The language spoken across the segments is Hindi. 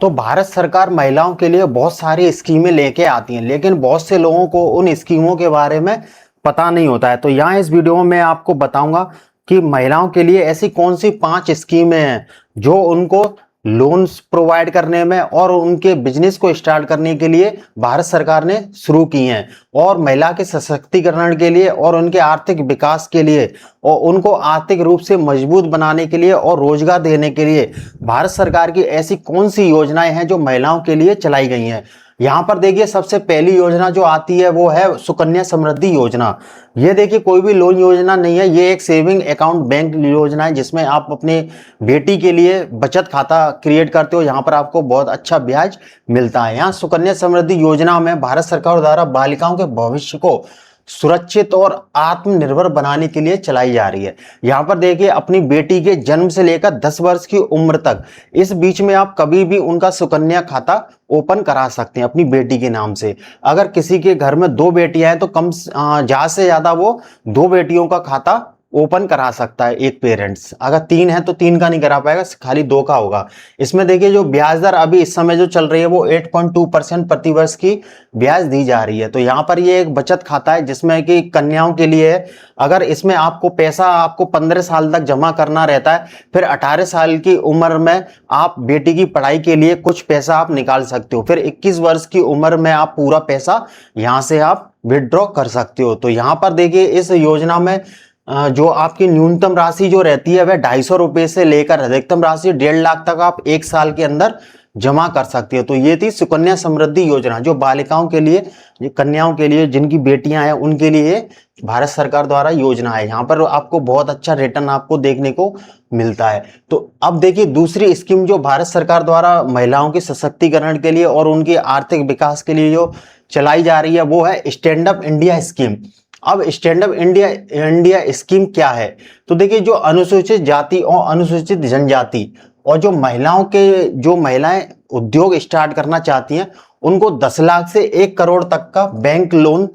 तो भारत सरकार महिलाओं के लिए बहुत सारी स्कीमें लेके आती हैं, लेकिन बहुत से लोगों को उन स्कीमों के बारे में पता नहीं होता है। तो यहाँ इस वीडियो में मैं आपको बताऊंगा कि महिलाओं के लिए ऐसी कौन सी 5 स्कीमें हैं जो उनको लोन्स प्रोवाइड करने में और उनके बिजनेस को स्टार्ट करने के लिए भारत सरकार ने शुरू की हैं, और महिला के सशक्तिकरण के लिए और उनके आर्थिक विकास के लिए और उनको आर्थिक रूप से मजबूत बनाने के लिए और रोजगार देने के लिए भारत सरकार की ऐसी कौन सी योजनाएं हैं जो महिलाओं के लिए चलाई गई हैं। यहां पर देखिए, सबसे पहली योजना जो आती है वो है सुकन्या समृद्धि योजना। ये देखिए कोई भी लोन योजना नहीं है, ये एक सेविंग अकाउंट बैंक योजना है जिसमें आप अपने बेटी के लिए बचत खाता क्रिएट करते हो। यहाँ पर आपको बहुत अच्छा ब्याज मिलता है। यहाँ सुकन्या समृद्धि योजना में भारत सरकार द्वारा बालिकाओं के भविष्य को सुरक्षित और आत्मनिर्भर बनाने के लिए चलाई जा रही है। यहाँ पर देखिए, अपनी बेटी के जन्म से लेकर 10 वर्ष की उम्र तक इस बीच में आप कभी भी उनका सुकन्या खाता ओपन करा सकते हैं अपनी बेटी के नाम से। अगर किसी के घर में 2 बेटियां हैं तो ज्यादा से ज्यादा वो 2 बेटियों का खाता ओपन करा सकता है एक पेरेंट्स। अगर 3 है तो 3 का नहीं करा पाएगा, खाली 2 का होगा। इसमें देखिए, जो ब्याज दर अभी इस समय जो चल रही है वो 8.2% प्रति वर्ष की ब्याज दी जा रही है। तो यहाँ पर ये एक बचत खाता है जिसमें कि कन्याओं के लिए है। अगर इसमें आपको पैसा आपको 15 साल तक जमा करना रहता है, फिर 18 साल की उम्र में आप बेटी की पढ़ाई के लिए कुछ पैसा आप निकाल सकते हो, फिर 21 वर्ष की उम्र में आप पूरा पैसा यहाँ से आप विड्रॉ कर सकते हो। तो यहाँ पर देखिए, इस योजना में जो आपकी न्यूनतम राशि जो रहती है वह 250 रुपए से लेकर अधिकतम राशि 1.5 लाख तक आप 1 साल के अंदर जमा कर सकते हो। तो ये थी सुकन्या समृद्धि योजना, जो बालिकाओं के लिए, कन्याओं के लिए, जिनकी बेटियां हैं उनके लिए भारत सरकार द्वारा योजना है। यहाँ पर आपको बहुत अच्छा रिटर्न आपको देखने को मिलता है। तो अब देखिए, दूसरी स्कीम जो भारत सरकार द्वारा महिलाओं के सशक्तिकरण के लिए और उनके आर्थिक विकास के लिए जो चलाई जा रही है वो है स्टैंड अप इंडिया स्कीम। अब स्टैंड अप इंडिया स्कीम क्या है? तो देखिए, जो अनुसूचित जाति और अनुसूचित जनजाति और जो महिलाएं उद्योग स्टार्ट करना चाहती हैं उनको 10 लाख से 1 करोड़ तक का बैंक लोन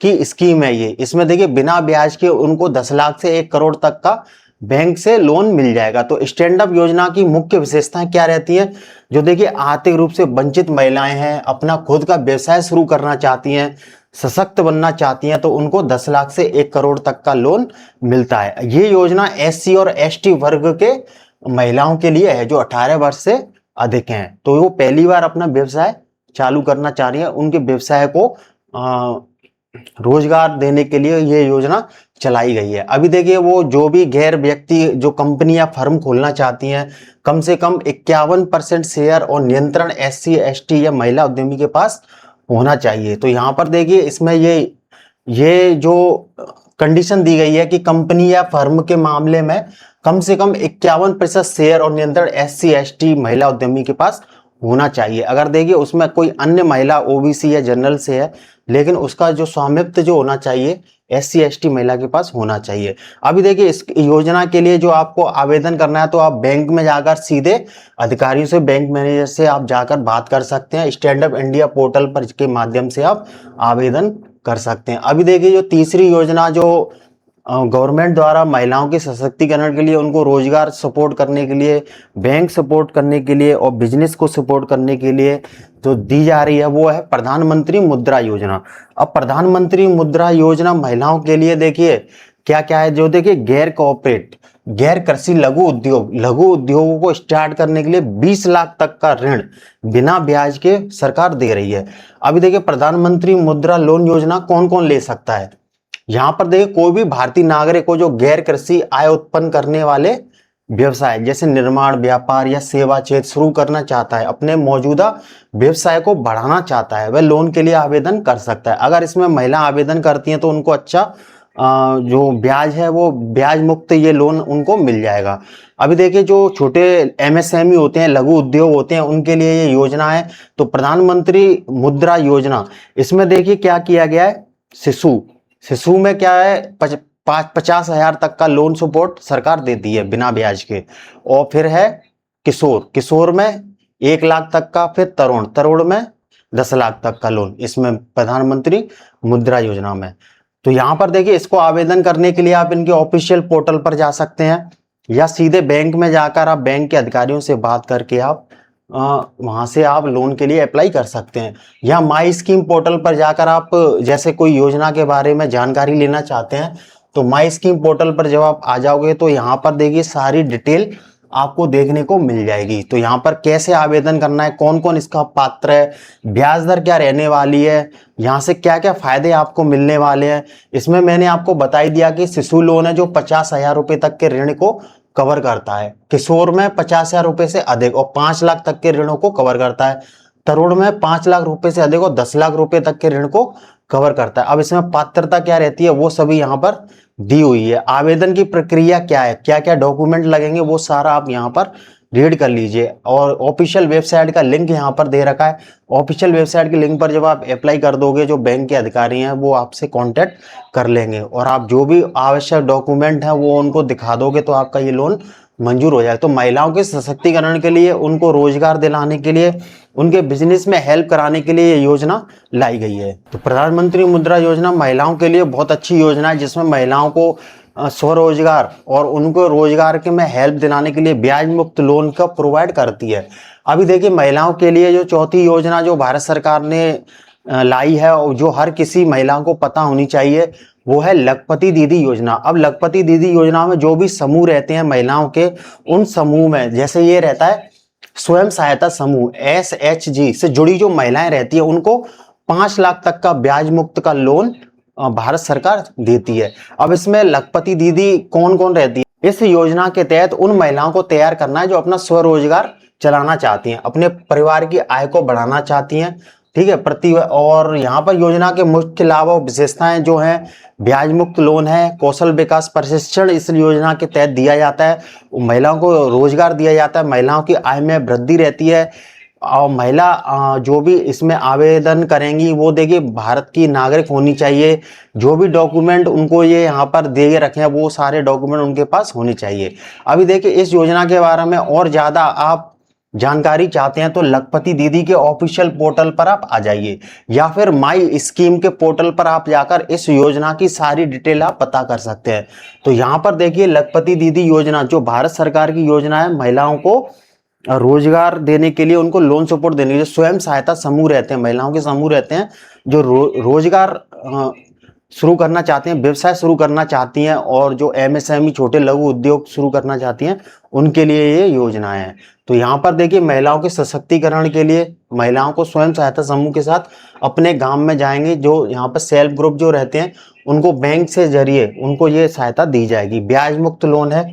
की स्कीम है ये। इसमें देखिए, बिना ब्याज के उनको 10 लाख से 1 करोड़ तक का बैंक से लोन मिल जाएगा। तो स्टैंड अप योजना की मुख्य विशेषताएं क्या रहती हैं? जो देखिए, आर्थिक रूप से वंचित महिलाएं हैं, अपना खुद का व्यवसाय शुरू करना चाहती हैं, सशक्त बनना चाहती हैं, तो उनको 10 लाख से 1 करोड़ तक का लोन मिलता है। ये योजना SC और ST वर्ग के महिलाओं के लिए है जो 18 वर्ष से अधिक हैं। तो वो पहली बार अपना व्यवसाय चालू करना चाह रही है, उनके व्यवसाय को रोजगार देने के लिए ये योजना चलाई गई है। अभी देखिए, वो जो भी गैर व्यक्ति जो कंपनी या फर्म खोलना चाहती हैं, कम से कम 51% शेयर और नियंत्रण SC ST या महिला उद्यमी के पास होना चाहिए। तो यहाँ पर देखिए, इसमें ये जो कंडीशन दी गई है कि कंपनी या फर्म के मामले में कम से कम 51% शेयर और नियंत्रण SC ST महिला उद्यमी के पास होना चाहिए। अगर देखिए उसमें कोई अन्य महिला OBC या जनरल से है, लेकिन उसका जो स्वामित्व जो होना चाहिए SC ST महिला के पास होना चाहिए। अभी देखिए, इस योजना के लिए जो आपको आवेदन करना है तो आप बैंक में जाकर सीधे अधिकारियों से, बैंक मैनेजर से आप जाकर बात कर सकते हैं। स्टैंड अप इंडिया पोर्टल पर के माध्यम से आप आवेदन कर सकते हैं। अभी देखिए, जो तीसरी योजना जो गवर्नमेंट द्वारा महिलाओं के सशक्तिकरण के लिए, उनको रोजगार सपोर्ट करने के लिए, बैंक सपोर्ट करने के लिए और बिजनेस को सपोर्ट करने के लिए जो दी जा रही है वो है प्रधानमंत्री मुद्रा योजना। अब प्रधानमंत्री मुद्रा योजना महिलाओं के लिए देखिए क्या क्या है। जो देखिए, गैर कृषि लघु उद्योगों को स्टार्ट करने के लिए 20 लाख तक का ऋण बिना ब्याज के सरकार दे रही है। अभी देखिए, प्रधानमंत्री मुद्रा लोन योजना कौन कौन ले सकता है? यहाँ पर देखिए, कोई भी भारतीय नागरिक को जो गैर कृषि आय उत्पन्न करने वाले व्यवसाय जैसे निर्माण, व्यापार या सेवा क्षेत्र शुरू करना चाहता है, अपने मौजूदा व्यवसाय को बढ़ाना चाहता है, वह लोन के लिए आवेदन कर सकता है। अगर इसमें महिला आवेदन करती हैं तो उनको अच्छा जो ब्याज है वो ब्याज मुक्त ये लोन उनको मिल जाएगा। अभी देखिए, जो छोटे MSME होते हैं, लघु उद्योग होते हैं, उनके लिए ये योजना है। तो प्रधानमंत्री मुद्रा योजना, इसमें देखिए क्या किया गया है। शिशु में क्या है, 50,000 तक का लोन सपोर्ट सरकार देती है बिना ब्याज के। और फिर है किशोर में 1 लाख तक का, फिर तरुण में 10 लाख तक का लोन इसमें प्रधानमंत्री मुद्रा योजना में। तो यहाँ पर देखिए, इसको आवेदन करने के लिए आप इनके ऑफिशियल पोर्टल पर जा सकते हैं या सीधे बैंक में जाकर आप बैंक के अधिकारियों से बात करके आप वहां से आप लोन के लिए अप्लाई कर सकते हैं। या माई स्कीम पोर्टल पर जाकर आप जैसे कोई योजना के बारे में जानकारी लेना चाहते हैं तो माई स्कीम पोर्टल पर जब आप आ जाओगे तो यहाँ पर देखिए सारी डिटेल आपको देखने को मिल जाएगी। तो यहाँ पर कैसे आवेदन करना है, कौन कौन इसका पात्र है, ब्याज दर क्या रहने वाली है, यहाँ से क्या क्या फायदे आपको मिलने वाले हैं। इसमें मैंने आपको बता ही दिया कि शिशु लोन है जो 50,000 रुपए तक के ऋण को कवर करता है, किशोर में 50,000 रुपए से अधिक और 5 लाख तक के ऋणों को कवर करता है, तरुण में 5 लाख रुपए से अधिक और 10 लाख रुपए तक के ऋण को कवर करता है। अब इसमें पात्रता क्या रहती है वो सभी यहाँ पर दी हुई है। आवेदन की प्रक्रिया क्या है, क्या क्या डॉक्यूमेंट लगेंगे वो सारा आप यहाँ पर रीड कर लीजिए। और ऑफिशियल वेबसाइट का लिंक यहाँ पर दे रखा है। ऑफिशियल वेबसाइट के लिंक पर जब आप अप्लाई कर दोगे जो बैंक के अधिकारी हैं वो आपसे कांटेक्ट कर लेंगे और आप जो भी आवश्यक डॉक्यूमेंट है वो उनको दिखा दोगे तो आपका ये लोन मंजूर हो जाए। तो महिलाओं के सशक्तिकरण के लिए, उनको रोजगार दिलाने के लिए, उनके बिजनेस में हेल्प कराने के लिए ये योजना लाई गई है। तो प्रधानमंत्री मुद्रा योजना महिलाओं के लिए बहुत अच्छी योजना है जिसमें महिलाओं को स्वरोजगार और उनको रोजगार के में हेल्प दिलाने के लिए ब्याज मुक्त लोन का प्रोवाइड करती है। अभी देखिए महिलाओं के लिए जो चौथी योजना जो भारत सरकार ने लाई है और जो हर किसी महिलाओं को पता होनी चाहिए वो है लखपति दीदी योजना। अब लखपति दीदी योजना में जो भी समूह रहते हैं महिलाओं के, उन समूह में जैसे ये रहता है स्वयं सहायता समूह SHG से जुड़ी जो महिलाएं रहती है उनको 5 लाख तक का ब्याज मुक्त का लोन भारत सरकार देती है। अब इसमें लखपति दीदी कौन कौन रहती है, इस योजना के तहत उन महिलाओं को तैयार करना है जो अपना स्वरोजगार चलाना चाहती हैं, अपने परिवार की आय को बढ़ाना चाहती हैं, ठीक है। और यहाँ पर योजना के मुख्य लाभ और विशेषताएं जो हैं, ब्याज मुक्त लोन है, कौशल विकास प्रशिक्षण इस योजना के तहत दिया जाता है, महिलाओं को रोजगार दिया जाता है, महिलाओं की आय में वृद्धि रहती है। और महिला जो भी इसमें आवेदन करेंगी वो देखिए भारत की नागरिक होनी चाहिए। जो भी डॉक्यूमेंट उनको ये यहाँ पर दे रखे हैं वो सारे डॉक्यूमेंट उनके पास होने चाहिए। अभी देखिए इस योजना के बारे में और ज्यादा आप जानकारी चाहते हैं तो लखपति दीदी के ऑफिशियल पोर्टल पर आप आ जाइए या फिर माई स्कीम के पोर्टल पर आप जाकर इस योजना की सारी डिटेल आप पता कर सकते हैं। तो यहाँ पर देखिए लखपति दीदी योजना जो भारत सरकार की योजना है, महिलाओं को रोजगार देने के लिए, उनको लोन सपोर्ट देने के लिए, स्वयं सहायता समूह रहते हैं, महिलाओं के समूह रहते हैं जो रोजगार शुरू करना चाहते हैं, व्यवसाय शुरू करना चाहती हैं और जो MSME छोटे लघु उद्योग शुरू करना चाहती हैं उनके लिए ये योजनाएं हैं। तो यहाँ पर देखिए महिलाओं के सशक्तिकरण के लिए महिलाओं को स्वयं सहायता समूह के साथ अपने गांव में जाएंगे, जो यहाँ पर सेल्फ ग्रुप जो रहते हैं उनको बैंक से जरिए उनको ये सहायता दी जाएगी। ब्याज मुक्त लोन है।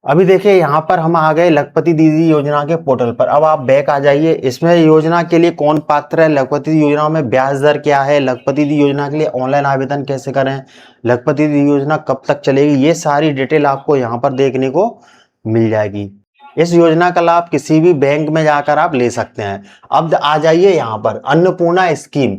अभी देखिए यहाँ पर हम आ गए लखपति दीदी योजना के पोर्टल पर। अब आप बैक आ जाइए। इसमें योजना के लिए कौन पात्र है, लखपति दीदी योजना में ब्याज दर क्या है, लखपति दीदी योजना के लिए ऑनलाइन आवेदन कैसे करें, लखपति दीदी योजना कब तक चलेगी, ये सारी डिटेल आपको यहाँ पर देखने को मिल जाएगी। इस योजना का लाभ किसी भी बैंक में जाकर आप ले सकते हैं। अब आ जाइए यहाँ पर अन्नपूर्णा स्कीम।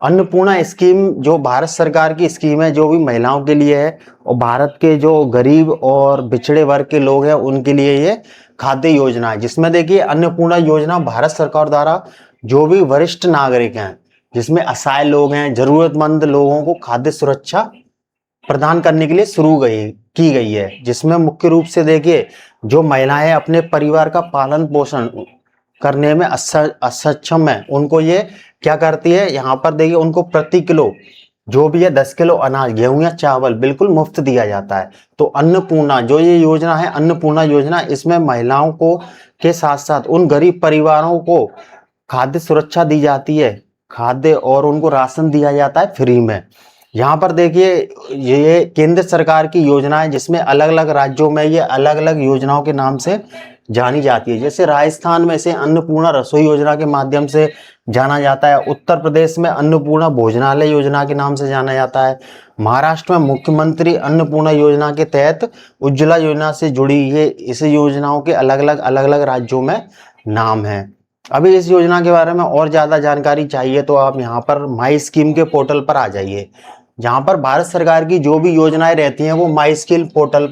अन्नपूर्णा स्कीम जो भारत सरकार की स्कीम है जो भी महिलाओं के लिए है और भारत के जो गरीब और पिछड़े वर्ग के लोग हैं उनके लिए ये खाद्य योजना है। जिसमें देखिए अन्नपूर्णा योजना भारत सरकार द्वारा जो भी वरिष्ठ नागरिक हैं, जिसमें असहाय लोग हैं, जरूरतमंद लोगों को खाद्य सुरक्षा प्रदान करने के लिए की गई है। जिसमें मुख्य रूप से देखिए जो महिलाएं अपने परिवार का पालन पोषण करने में असक्षम है उनको ये क्या करती है, यहाँ पर देखिए उनको प्रति किलो जो भी है 10 किलो अनाज, गेहूं या चावल बिल्कुल मुफ्त दिया जाता है। तो अन्नपूर्णा जो ये योजना है, अन्नपूर्णा योजना, इसमें महिलाओं को के साथ साथ उन गरीब परिवारों को खाद्य सुरक्षा दी जाती है, खाद्य और उनको राशन दिया जाता है फ्री में। यहाँ पर देखिए ये केंद्र सरकार की योजना है जिसमें अलग अलग राज्यों में ये अलग अलग योजनाओं के नाम से जानी जाती है। जैसे राजस्थान में इसे अन्नपूर्णा रसोई योजना के माध्यम से जाना जाता है, उत्तर प्रदेश में अन्नपूर्णा भोजनालय योजना के नाम से जाना जाता है, महाराष्ट्र में मुख्यमंत्री अन्नपूर्णा योजना के तहत उज्ज्वला योजना से जुड़ी ये इस योजनाओं के अलग अलग राज्यों में नाम है। अभी इस योजना के बारे में और ज्यादा जानकारी चाहिए तो आप यहाँ पर माई स्कीम के पोर्टल पर आ जाइए। जहां पर भारत सरकार की जो भी योजनाएं रहती हैं वो माई स्कीम पोर्टल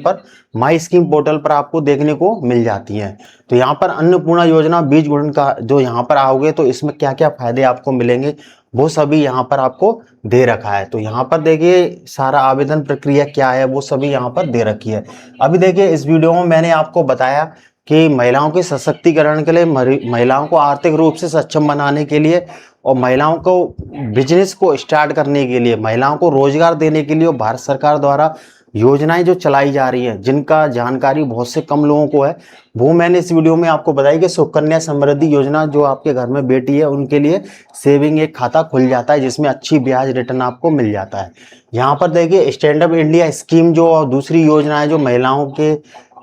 पर आपको देखने को मिल जाती हैं। तो यहाँ पर अन्नपूर्णा योजना बीज गुणन का जो यहाँ पर आओगे तो इसमें क्या क्या फायदे आपको मिलेंगे वो सभी यहाँ पर आपको दे रखा है। तो यहाँ पर देखिए सारा आवेदन प्रक्रिया क्या है वो सभी यहाँ पर दे रखी है। अभी देखिए इस वीडियो में मैंने आपको बताया कि महिलाओं के सशक्तिकरण के लिए, महिलाओं को आर्थिक रूप से सक्षम बनाने के लिए और महिलाओं को बिजनेस को स्टार्ट करने के लिए, महिलाओं को रोजगार देने के लिए भारत सरकार द्वारा योजनाएं जो चलाई जा रही है, जिनका जानकारी बहुत से कम लोगों को है, वो मैंने इस वीडियो में आपको बताई कि सुकन्या समृद्धि योजना, जो आपके घर में बेटी है उनके लिए सेविंग एक खाता खुल जाता है जिसमें अच्छी ब्याज रिटर्न आपको मिल जाता है। यहाँ पर देखिए स्टैंड अप इंडिया स्कीम जो, और दूसरी योजना है जो महिलाओं के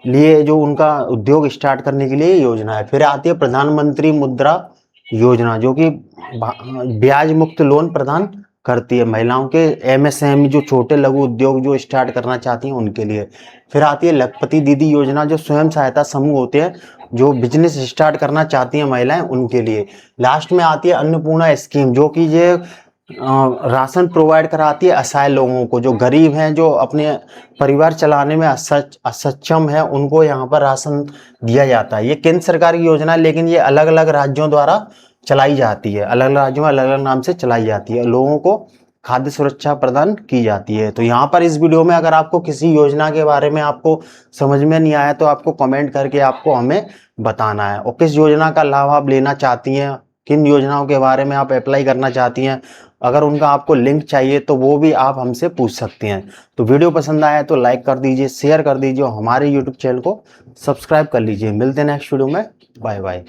लिए, जो उनका उद्योग स्टार्ट करने के लिए योजना है। फिर आती है प्रधानमंत्री मुद्रा योजना, जो कि ब्याज मुक्त लोन प्रदान करती है महिलाओं के एमएसएमई, जो छोटे लघु उद्योग जो स्टार्ट करना चाहती हैं उनके लिए। फिर आती है लखपति दीदी योजना, जो स्वयं सहायता समूह होते हैं जो बिजनेस स्टार्ट करना चाहती हैं महिलाएं, उनके लिए। लास्ट में आती है अन्नपूर्णा स्कीम, जो कि ये राशन प्रोवाइड कराती है असहाय लोगों को, जो गरीब हैं, जो अपने परिवार चलाने में असक्षम है, उनको यहाँ पर राशन दिया जाता है। ये केंद्र सरकार की योजना है, लेकिन ये अलग अलग राज्यों द्वारा चलाई जाती है, अलग अलग राज्यों में अलग अलग नाम से चलाई जाती है, लोगों को खाद्य सुरक्षा प्रदान की जाती है। तो यहाँ पर इस वीडियो में अगर आपको किसी योजना के बारे में आपको समझ में नहीं आया तो आपको कमेंट करके आपको हमें बताना है, और किस योजना का लाभ आप लेना चाहती हैं, किन योजनाओं के बारे में आप अप्लाई करना चाहती हैं, अगर उनका आपको लिंक चाहिए तो वो भी आप हमसे पूछ सकती हैं। तो वीडियो पसंद आया तो लाइक कर दीजिए, शेयर कर दीजिए और हमारे यूट्यूब चैनल को सब्सक्राइब कर लीजिए। मिलते हैं नेक्स्ट वीडियो में। Bye bye.